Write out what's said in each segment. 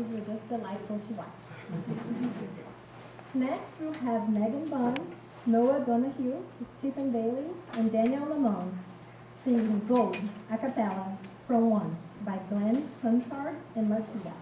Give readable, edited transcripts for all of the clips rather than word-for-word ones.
performances were just delightful to watch. Next, we'll have Megan Bond, Noah Donahue, Stephen Bailey, and Daniel Lamont singing Gold a cappella from Once by Glenn Hansard and Marcia.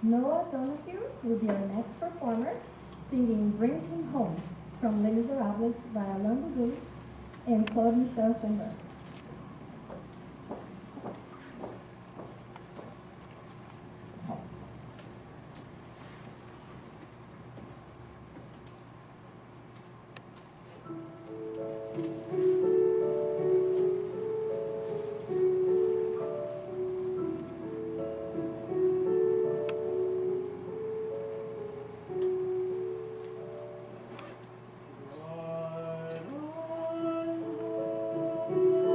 Noah Donahue will be our next performer, singing Bring Him Home from Les Miserables by Alain Boublil and Claude Michel Schoenberg. Thank you.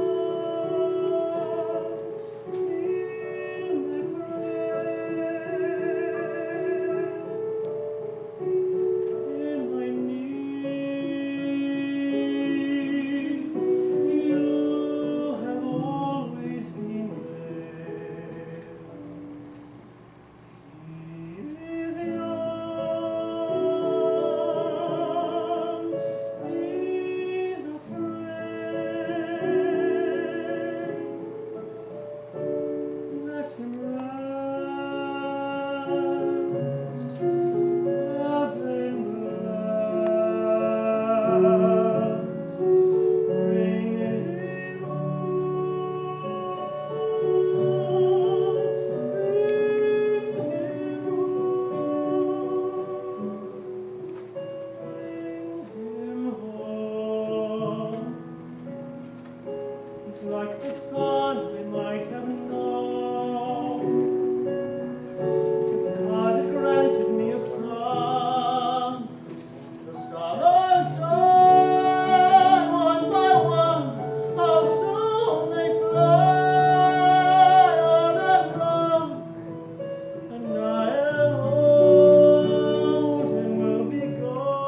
Like the sun I might have known, if God had granted me a son. The summers die one by one, how soon they fly on and on, and I am old and will be gone.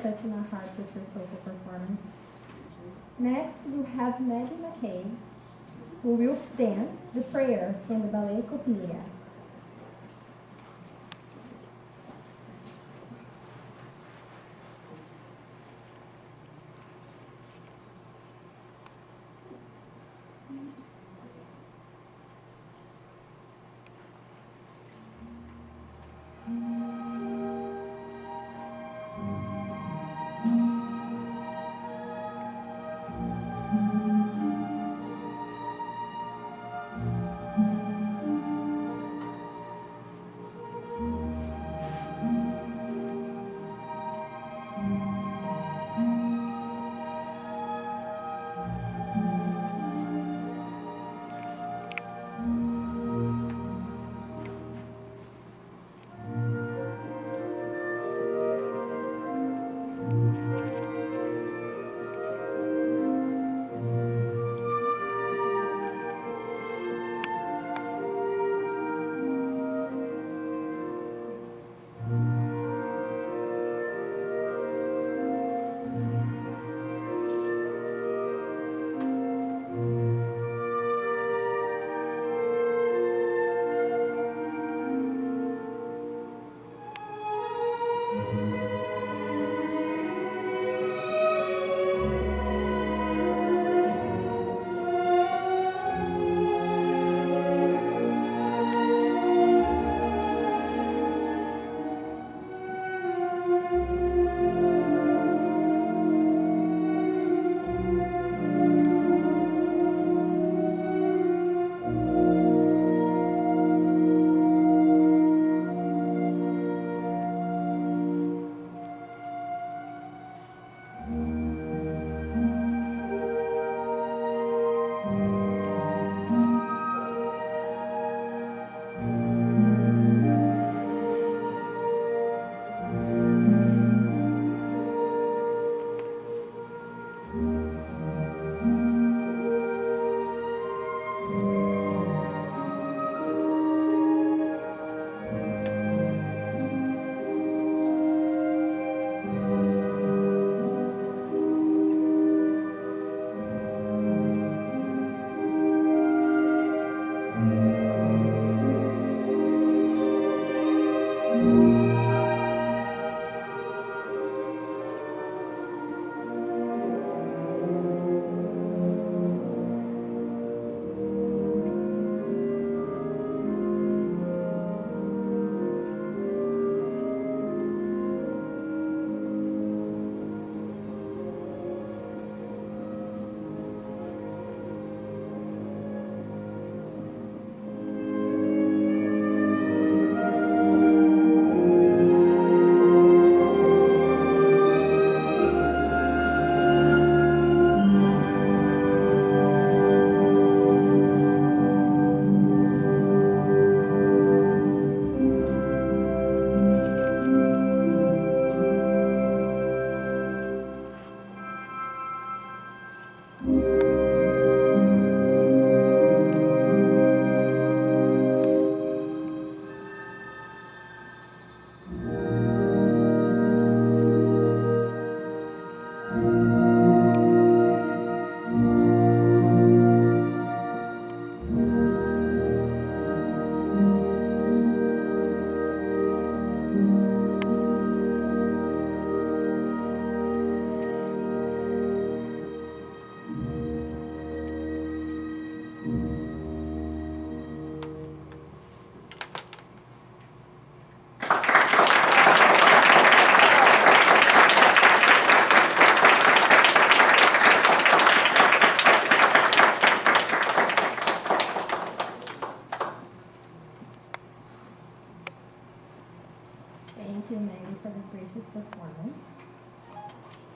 Touching our hearts with your soulful performance. Next, we have Maggie McKay, who will dance the prayer from the ballet Coppelia.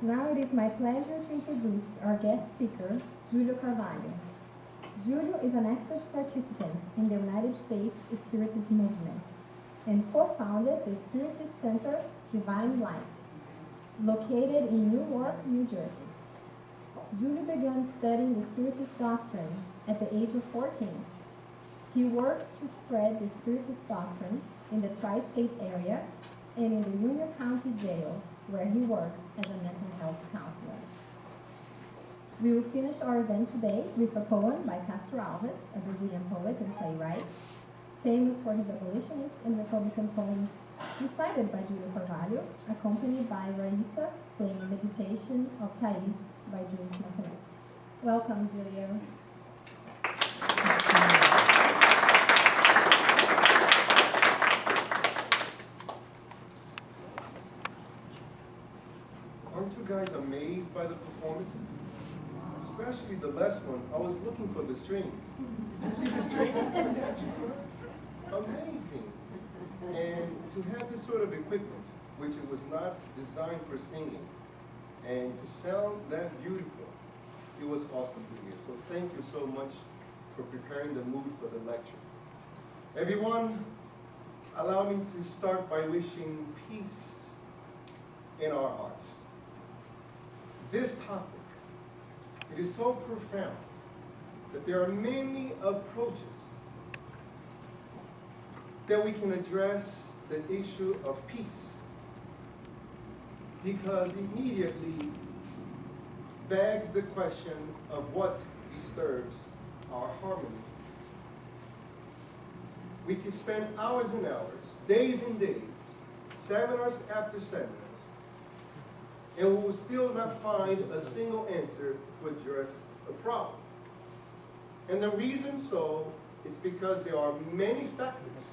Now it is my pleasure to introduce our guest speaker, Julio Carvalho. Julio is an active participant in the United States Spiritist movement and co-founded the Spiritist Center Divine Light, located in Newark, New Jersey. Julio began studying the Spiritist doctrine at the age of 14. He works to spread the Spiritist doctrine in the tri-state area and in the Union County Jail, where he works as a mental health counselor. We will finish our event today with a poem by Castro Alves, a Brazilian poet and playwright, famous for his abolitionist and Republican poems, recited by Julio Carvalho, accompanied by Raissa, playing Meditation of Thais by Jules Massenet. Welcome, Julio. Aren't you guys amazed by the performances? Especially the last one. I was looking for the strings. Did you see the strings attached? Amazing. And to have this sort of equipment, which it was not designed for singing, and to sound that beautiful, it was awesome to hear. So thank you so much for preparing the mood for the lecture. Everyone, allow me to start by wishing peace in our hearts. This topic, it is so profound that there are many approaches that we can address the issue of peace, because immediately begs the question of what disturbs our harmony. We can spend hours and hours, days and days, seminars after seminars, and we will still not find a single answer to address the problem. And the reason so is because there are many factors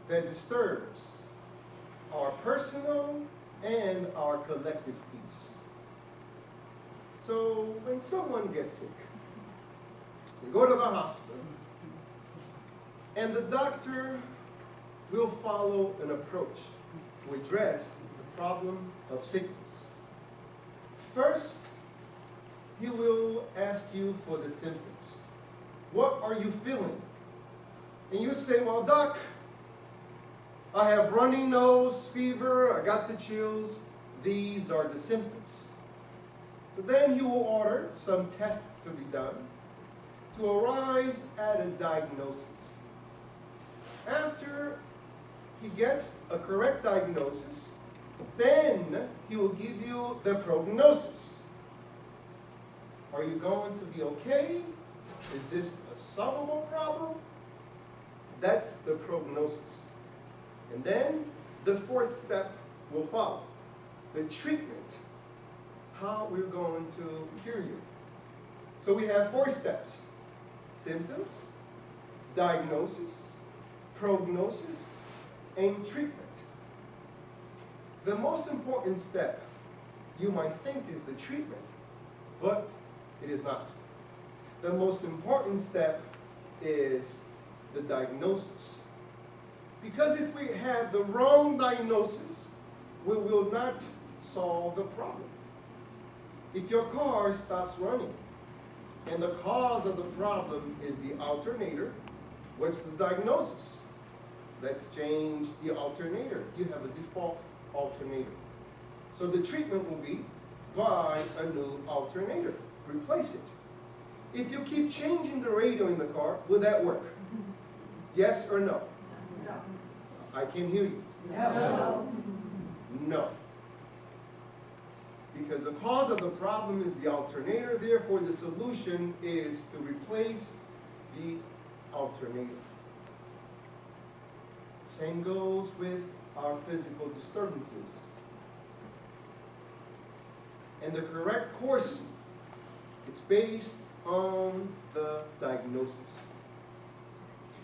that disturbs our personal and our collective peace. So when someone gets sick, we go to the hospital, and the doctor will follow an approach to address the problem of sickness. First, he will ask you for the symptoms. What are you feeling? And you say, well, doc, I have runny nose, fever, I got the chills. These are the symptoms. So then he will order some tests to be done to arrive at a diagnosis. After he gets a correct diagnosis, then he will give you the prognosis. Are you going to be okay? Is this a solvable problem? That's the prognosis. And then the fourth step will follow. The treatment, how we're going to cure you. So we have 4 steps: symptoms, diagnosis, prognosis, and treatment. The most important step you might think is the treatment, but it is not. The most important step is the diagnosis. Because if we have the wrong diagnosis, we will not solve the problem. If your car stops running and the cause of the problem is the alternator, what's the diagnosis? Let's change the alternator. You have a default alternator. So the treatment will be buy a new alternator. Replace it. If you keep changing the radio in the car, will that work? Yes or no? No. I can hear you. No. No. Because the cause of the problem is the alternator, therefore the solution is to replace the alternator. Same goes with our physical disturbances. And the correct course, it's based on the diagnosis.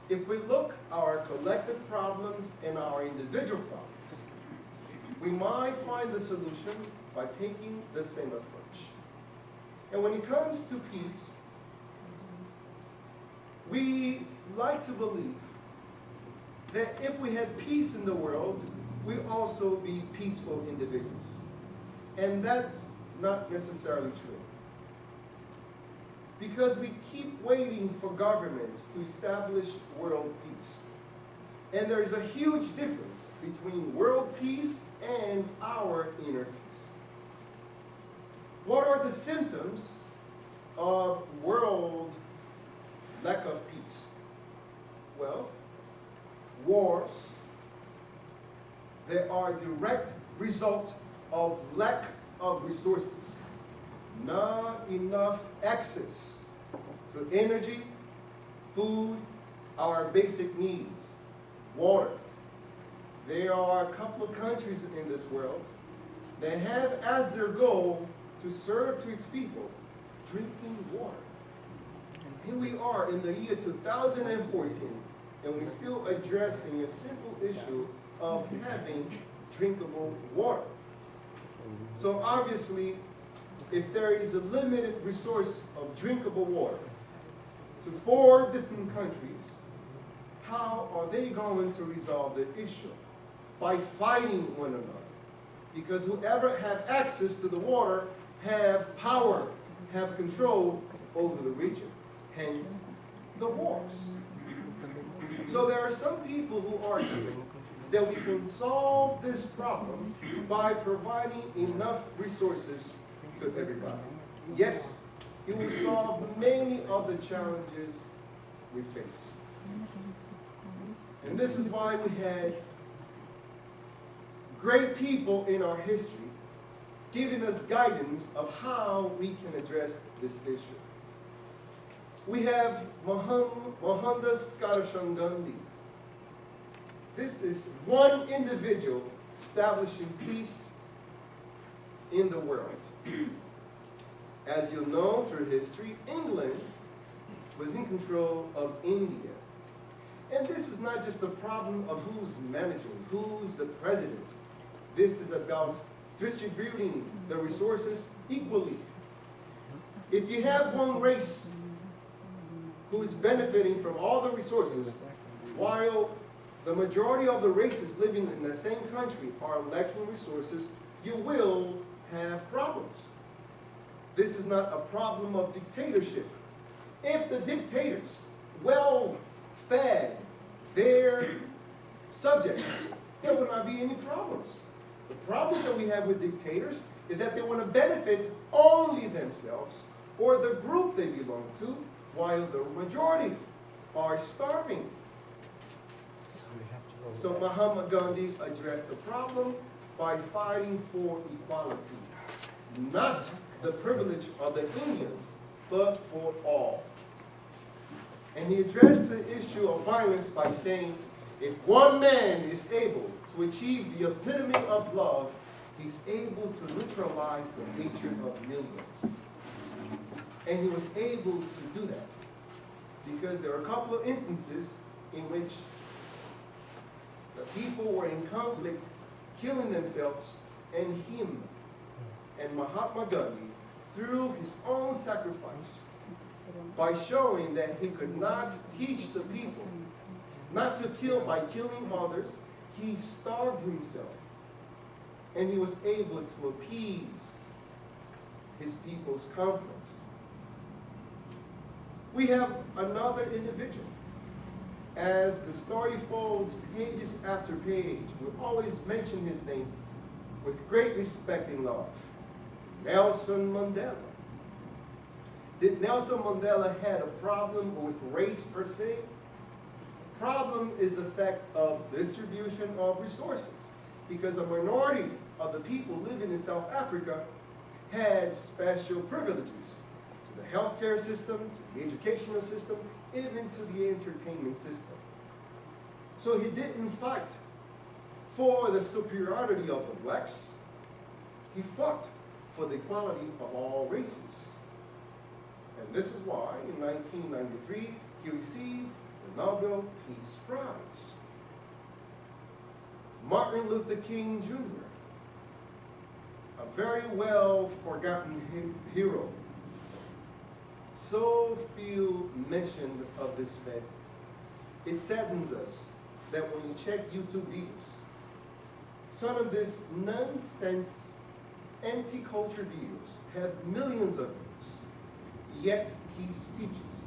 If we look at our collective problems and our individual problems, we might find the solution by taking the same approach. And when it comes to peace, we like to believe that if we had peace in the world, we also be peaceful individuals. And that's not necessarily true. Because we keep waiting for governments to establish world peace. And there is a huge difference between world peace and our inner peace. What are the symptoms of world lack of peace? Well, wars. They are a direct result of lack of resources. Not enough access to energy, food, our basic needs, water. There are a couple of countries in this world that have as their goal to serve to its people drinking water. Here we are in the year 2014, and we're still addressing a simple issue of having drinkable water. So obviously, if there is a limited resource of drinkable water to 4 different countries, how are they going to resolve the issue? By fighting one another. Because whoever have access to the water have power, have control over the region. Hence, the wars. So there are some people who argue that we can solve this problem by providing enough resources to everybody. Yes, it will solve many of the challenges we face. And this is why we had great people in our history giving us guidance of how we can address this issue. We have Mohandas Karashan Gandhi. This is one individual establishing peace in the world. As you know through history, England was in control of India. And this is not just a problem of who's managing, who's the president. This is about distributing the resources equally. If you have one race who is benefiting from all the resources, while the majority of the races living in the same country are lacking resources, you will have problems. This is not a problem of dictatorship. If the dictators well fed their subjects, there will not be any problems. The problem that we have with dictators is that they want to benefit only themselves or the group they belong to, while the majority are starving. So Mahatma Gandhi addressed the problem by fighting for equality, not the privilege of the Indians, but for all. And he addressed the issue of violence by saying, if one man is able to achieve the epitome of love, he's able to neutralize the hatred of millions. And he was able to do that because there are a couple of instances in which the people were in conflict, killing themselves, and him, and Mahatma Gandhi, through his own sacrifice, by showing that he could not teach the people not to kill by killing others, he starved himself. And he was able to appease his people's conflicts. We have another individual. As the story folds pages after page, we always mention his name with great respect and love. Nelson Mandela. Did Nelson Mandela had a problem with race per se? Problem is the fact of distribution of resources, because a minority of the people living in South Africa had special privileges to the healthcare system, to the educational system, even to the entertainment system. So he didn't fight for the superiority of the blacks. He fought for the equality of all races. And this is why, in 1993, he received the Nobel Peace Prize. Martin Luther King Jr., a very well forgotten hero. So few mentioned of this man. It saddens us that when you check YouTube videos, some of this nonsense anti-culture videos have millions of views, yet his speeches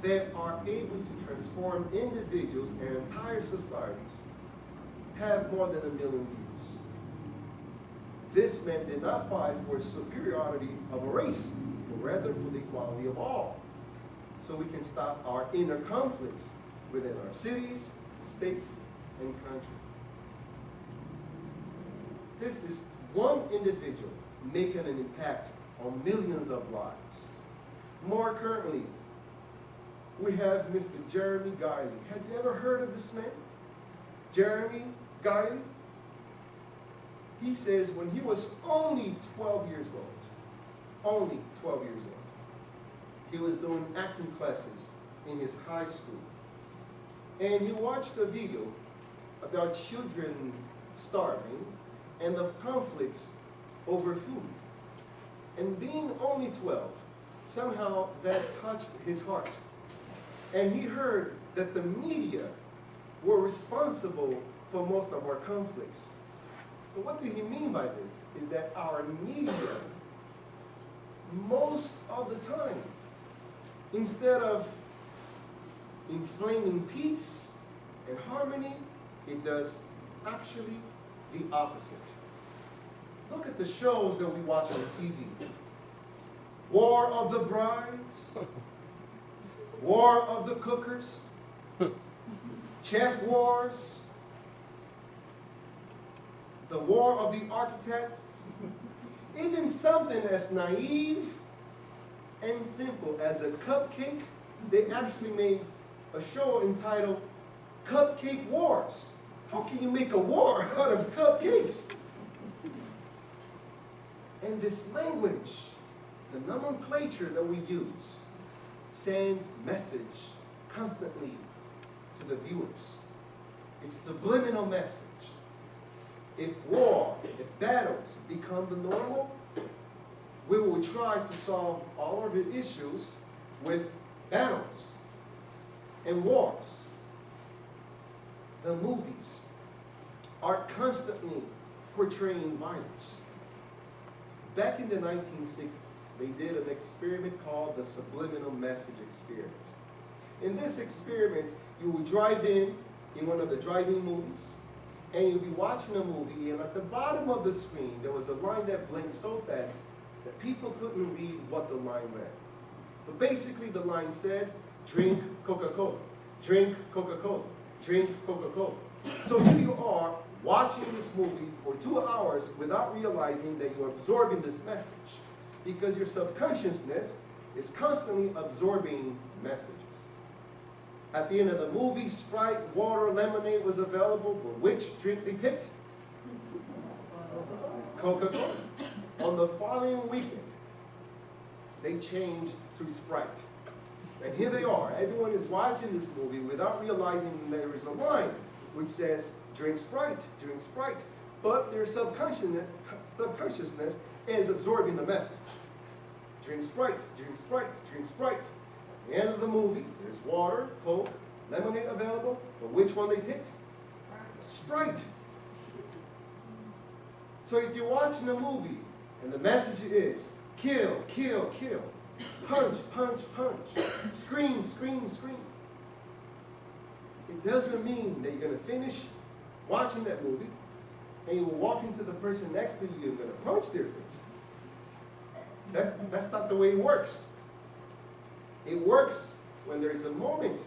that are able to transform individuals and entire societies have more than 1 million views. This man did not fight for superiority of a race, but rather for the equality of all, so we can stop our inner conflicts within our cities, states, and country. This is one individual making an impact on millions of lives. More currently, we have Mr. Jeremy Guiley. Have you ever heard of this man? Jeremy Guiley? He says when he was only 12 years old, he was doing acting classes in his high school. And he watched a video about children starving and the conflicts over food. And being only 12, somehow that touched his heart. And he heard that the media were responsible for most of our conflicts. But what did he mean by this? Is that our media, most of the time, instead of inflaming peace and harmony, it does actually the opposite. Look at the shows that we watch on TV. War of the Brides, War of the Cookers, Chef Wars, the War of the Architects, even something as naive and simple as a cupcake. They actually made a show entitled Cupcake Wars. How can you make a war out of cupcakes? And this language, the nomenclature that we use, sends message constantly to the viewers. It's a subliminal message. If war, if battles become the normal, we will try to solve all of the issues with battles and wars. The movies are constantly portraying violence. Back in the 1960s, they did an experiment called the subliminal message experiment. In this experiment, you would drive in one of the drive-in movies, and you'll be watching a movie, and at the bottom of the screen, there was a line that blinked so fast that people couldn't read what the line read. But basically, the line said, drink Coca-Cola, drink Coca-Cola, drink Coca-Cola. So here you are, watching this movie for 2 hours without realizing that you're absorbing this message, because your subconsciousness is constantly absorbing messages. At the end of the movie, Sprite, water, lemonade was available, but which drink they picked? Coca-Cola. On the following weekend, they changed to Sprite. And here they are. Everyone is watching this movie without realizing there is a line which says, drink Sprite, drink Sprite. But their subconsciousness is absorbing the message. Drink Sprite, drink Sprite, drink Sprite. At the end of the movie, there's water, Coke, lemonade available, but which one they picked? Sprite. So if you're watching a movie and the message is kill, kill, kill, punch, punch, punch, scream, scream, scream, it doesn't mean that you're going to finish watching that movie and you will walk into the person next to you and going to punch their face. That's not the way it works. It works when there is a moment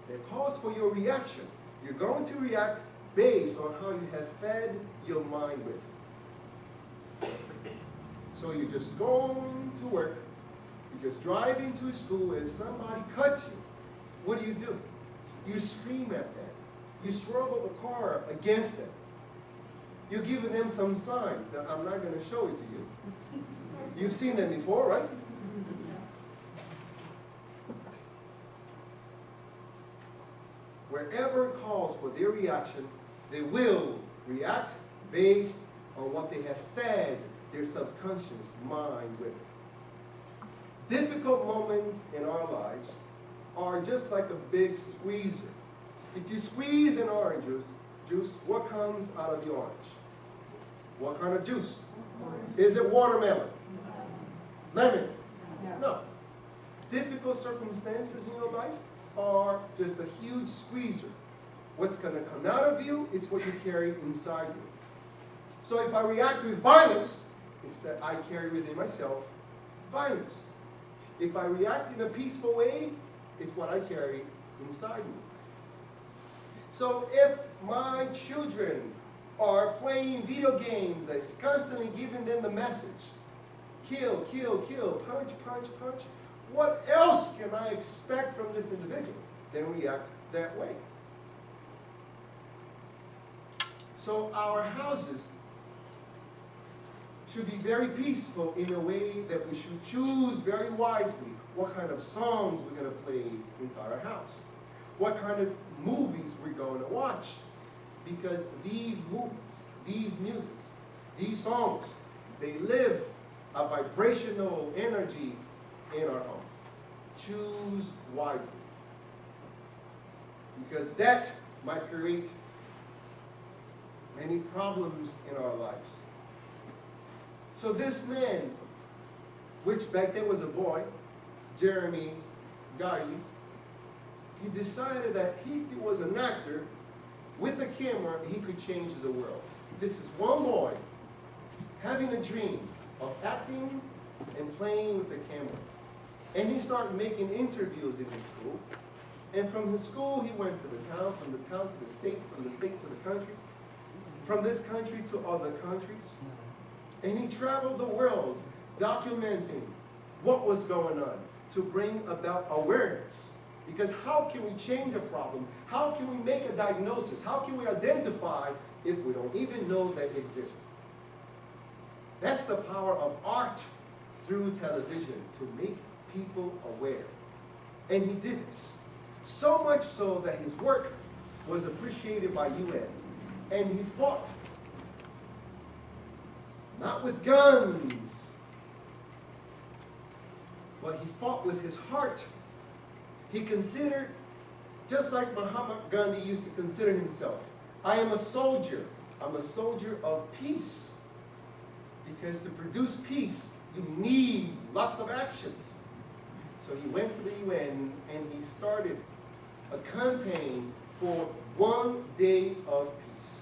that calls for your reaction. You're going to react based on how you have fed your mind with. So you're just going to work, you're just driving to school, and somebody cuts you. What do? You scream at them. You swerve the car against them. You're giving them some signs that I'm not going to show it to you. You've seen them before, right? Wherever it calls for their reaction, they will react based on what they have fed their subconscious mind with. Difficult moments in our lives are just like a big squeezer. If you squeeze an orange juice, what comes out of the orange? What kind of juice? Is it watermelon? Lemon? No. Difficult circumstances in your life are just a huge squeezer. What's going to come out of you, it's what you carry inside you. So if I react with violence, it's that I carry within myself violence. If I react in a peaceful way, it's what I carry inside me. So if my children are playing video games that's constantly giving them the message, kill, kill, kill, punch, punch, punch, what else can I expect from this individual? Then react that way. So our houses should be very peaceful in a way that we should choose very wisely what kind of songs we're going to play inside our house, what kind of movies we're going to watch, because these movies, these musics, these songs, they live a vibrational energy in our home. Choose wisely, because that might create many problems in our lives. So this man, which back then was a boy, Jeremy Guy, he decided that if he was an actor with a camera, he could change the world. This is one boy having a dream of acting and playing with a camera. And he started making interviews in his school. And from his school, he went to the town, from the town to the state, from the state to the country, from this country to other countries. And he traveled the world documenting what was going on to bring about awareness. Because how can we change a problem? How can we make a diagnosis? How can we identify if we don't even know that it exists? That's the power of art through television, to make people aware. And he did this. So much so that his work was appreciated by UN. And he fought. Not with guns, but he fought with his heart. He considered, just like Mahatma Gandhi used to consider himself, I am a soldier. I'm a soldier of peace. Because to produce peace, you need lots of actions. So he went to the UN and he started a campaign for 1 day of peace.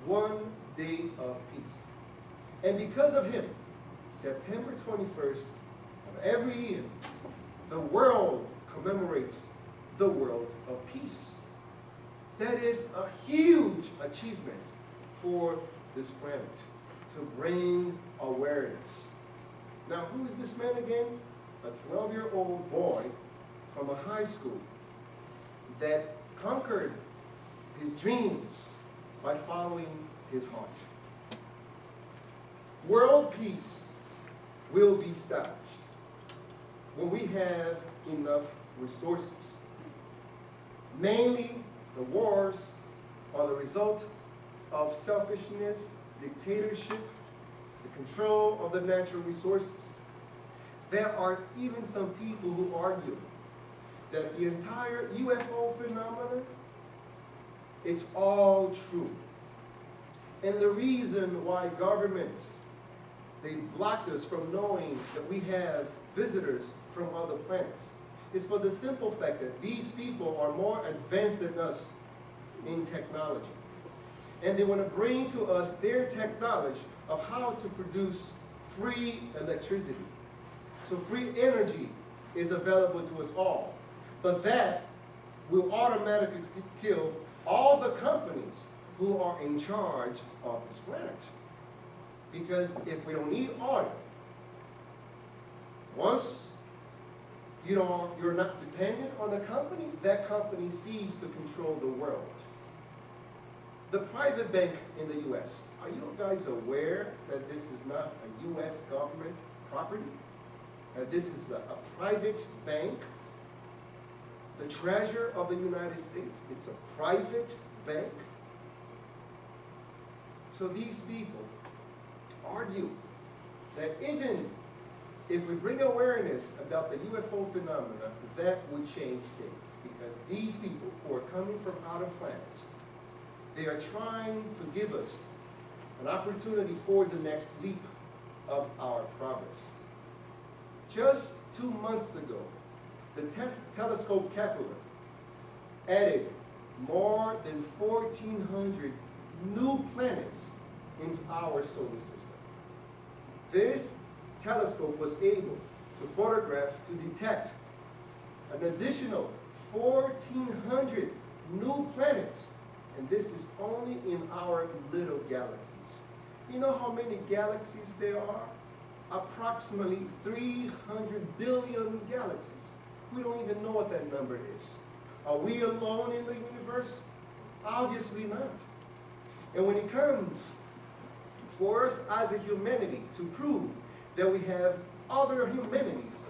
1 day of peace. And because of him, September 21st of every year, the world commemorates the world of peace. That is a huge achievement for this planet, to bring awareness. Now, who is this man again? A 12-year-old boy from a high school that conquered his dreams by following his heart. World peace will be established when we have enough resources. Mainly, the wars are the result of selfishness, dictatorship, the control of the natural resources. There are even some people who argue that the entire UFO phenomenon, it's all true. And the reason why governments, they blocked us from knowing that we have visitors from other planets is for the simple fact that these people are more advanced than us in technology. And they want to bring to us their technology of how to produce free electricity. So free energy is available to us all. But that will automatically kill all the companies who are in charge of this planet. Because if we don't need oil, once you're not dependent on a company, that company ceases to control the world. The private bank in the U.S., are you guys aware that this is not a U.S. government property? That this is a private bank? The Treasurer of the United States, it's a private bank. So these people argue that even if we bring awareness about the UFO phenomena, that would change things. Because these people who are coming from outer planets, they are trying to give us an opportunity for the next leap of our progress. Just 2 months ago, the telescope Kepler added more than 1,400 new planets into our solar system. This telescope was able to photograph, to detect an additional 1,400 new planets, and this is only in our little galaxies. You know how many galaxies there are? Approximately 300 billion galaxies. We don't even know what that number is. Are we alone in the universe? Obviously not. And when it comes for us as a humanity to prove that we have other humanities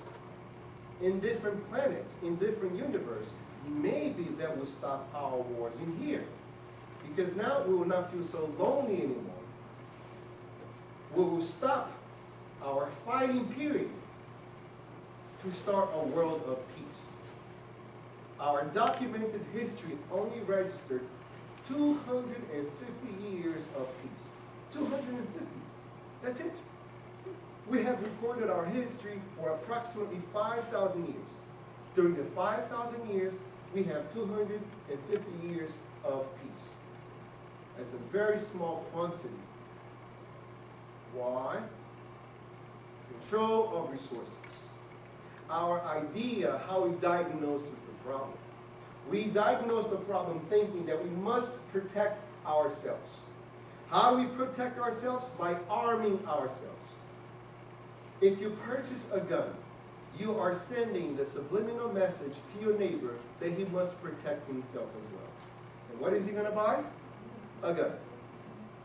in different planets, in different universes, maybe that will stop our wars in here. Because now we will not feel so lonely anymore. We will stop our fighting period to start a world of peace. Our documented history only registered 250 years of peace. 250. That's it. We have recorded our history for approximately 5,000 years. During the 5,000 years, we have 250 years of peace. That's a very small quantity. Why? Control of resources. Our idea how we diagnose the problem. We diagnose the problem thinking that we must protect ourselves. How do we protect ourselves? By arming ourselves. If you purchase a gun, you are sending the subliminal message to your neighbor that he must protect himself as well. And what is he going to buy? A gun.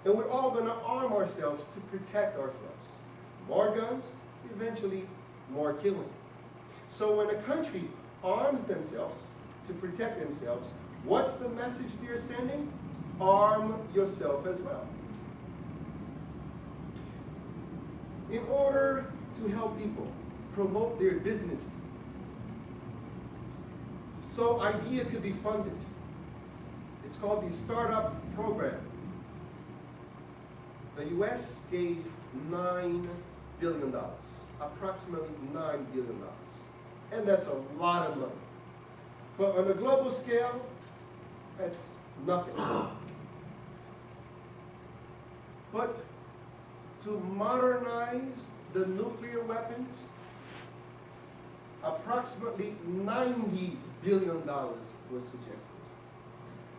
And we're all going to arm ourselves to protect ourselves. More guns, eventually more killing. So when a country arms themselves to protect themselves, what's the message they're sending? Arm yourself as well. In order to help people promote their business, so idea could be funded. It's called the Startup Program. The US gave $9 billion, approximately $9 billion. And that's a lot of money. But on a global scale, that's nothing. But to modernize the nuclear weapons, approximately $90 billion was suggested.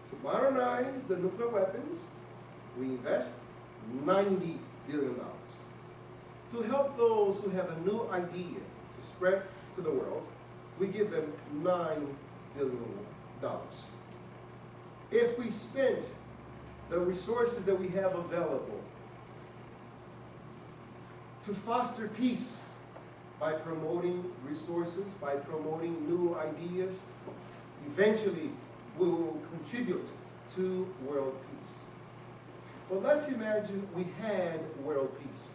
To modernize the nuclear weapons, we invest $90 billion. To help those who have a new idea to spread to the world, we give them $9 billion. If we spent the resources that we have available to foster peace by promoting resources, by promoting new ideas, eventually we will contribute to world peace. Well, let's imagine we had world peace.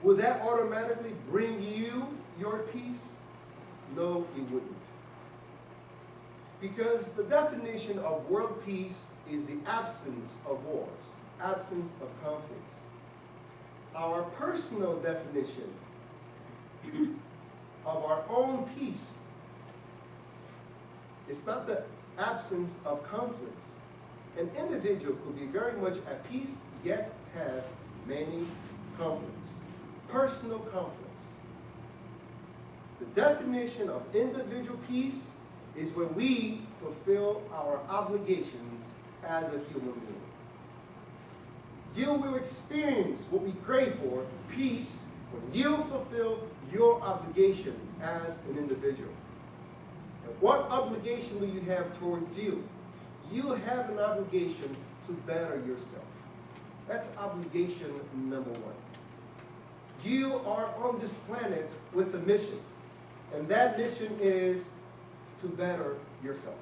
Would that automatically bring you your peace? No, it wouldn't. Because the definition of world peace is the absence of wars, absence of conflicts. Our personal definition of our own peace is not the absence of conflicts. An individual could be very much at peace, yet have many conflicts, personal conflicts. The definition of individual peace is when we fulfill our obligations as a human being. You will experience what we crave for, peace, when you fulfill your obligation as an individual. And what obligation do you have towards you? You have an obligation to better yourself. That's obligation number one. You are on this planet with a mission, and that mission is to better yourself.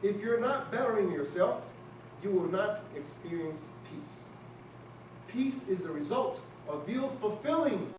If you're not bettering yourself, you will not experience peace. Peace is the result of you fulfilling